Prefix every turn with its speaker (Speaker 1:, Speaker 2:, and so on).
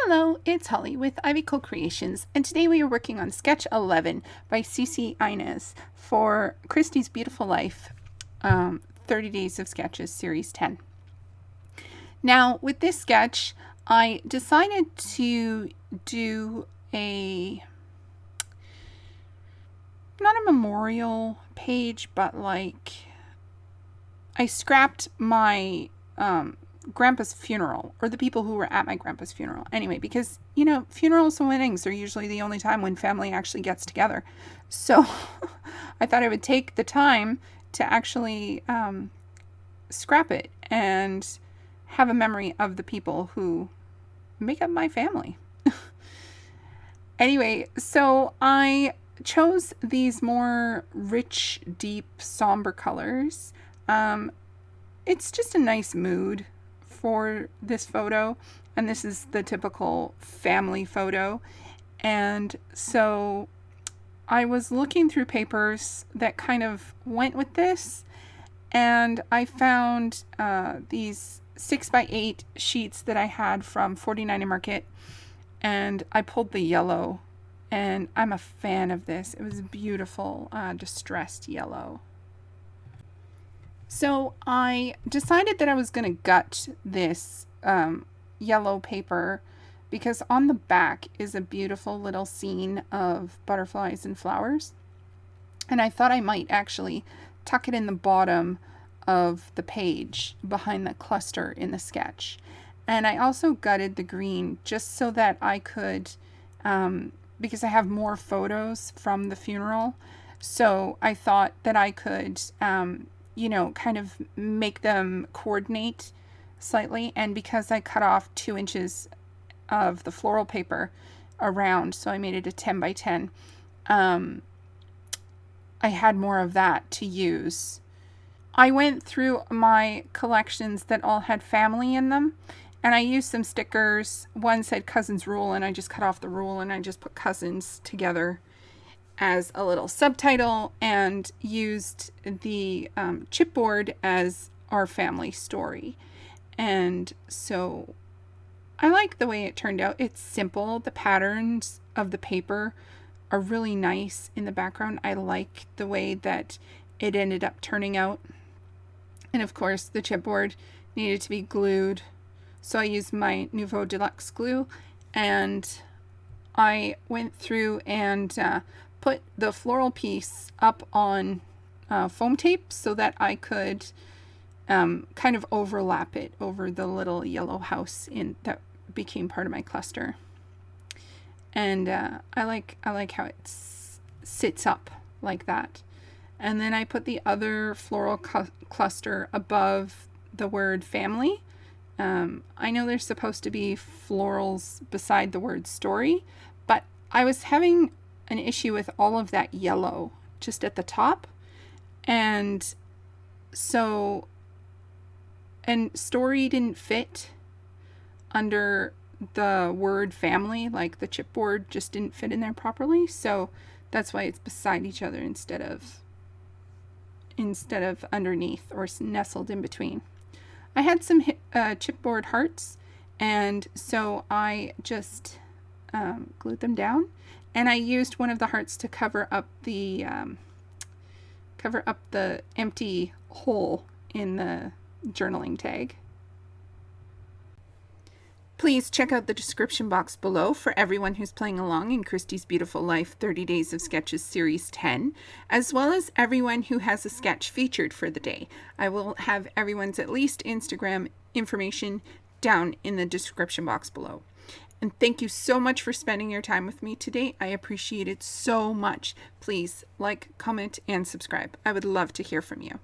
Speaker 1: Hello, it's Holly with Ivy Co-Creations, and today we are working on Sketch 11 by Inez for Christy's Beautiful Life, 30 Days of Sketches, Series 10. Now, with this sketch, I decided to do not a memorial page, but like, I scrapped my grandpa's funeral, or the people who were at my grandpa's funeral. Anyway, because, funerals and weddings are usually the only time when family actually gets together. So I thought I would take the time to actually scrap it and have a memory of the people who make up my family. Anyway, so I chose these more rich, deep, somber colors. It's just a nice mood for this photo, and this is the typical family photo. And so I was looking through papers that kind of went with this, and I found these 6x8 sheets that I had from 49 Market, and I pulled the yellow, and I'm a fan of this. It was beautiful, distressed yellow. So I decided that I was going to gut this yellow paper because on the back is a beautiful little scene of butterflies and flowers. And I thought I might actually tuck it in the bottom of the page behind the cluster in the sketch. And I also gutted the green just so that I could, because I have more photos from the funeral. So I thought that I could kind of make them coordinate slightly. And because I cut off 2 inches of the floral paper around, so I made it a 10 by 10, I had more of that to use. I went through my collections that all had family in them, and I used some stickers. One said Cousins Rule, and I just cut off the rule and I just put cousins together as a little subtitle, and used the chipboard as our family story. And so I like the way it turned out. It's simple. The patterns of the paper are really nice in the background. I like the way that it ended up turning out. And of course the chipboard needed to be glued, so I used my Nouveau Deluxe glue, and I went through and put the floral piece up on foam tape so that I could kind of overlap it over the little yellow house that became part of my cluster. And I like how it sits up like that. And then I put the other floral cluster above the word family. I know there's supposed to be florals beside the word story, but I was having an issue with all of that yellow just at the top, and so story didn't fit under the word family, like the chipboard just didn't fit in there properly, so that's why it's beside each other instead of underneath or nestled in between. I had some chipboard hearts, and so I just glued them down. And I used one of the hearts to cover up the empty hole in the journaling tag. Please check out the description box below for everyone who's playing along in Christy's Beautiful Life 30 Days of Sketches Series 10, as well as everyone who has a sketch featured for the day. I will have everyone's at least Instagram information down in the description box below. And thank you so much for spending your time with me today. I appreciate it so much. Please like, comment, and subscribe. I would love to hear from you.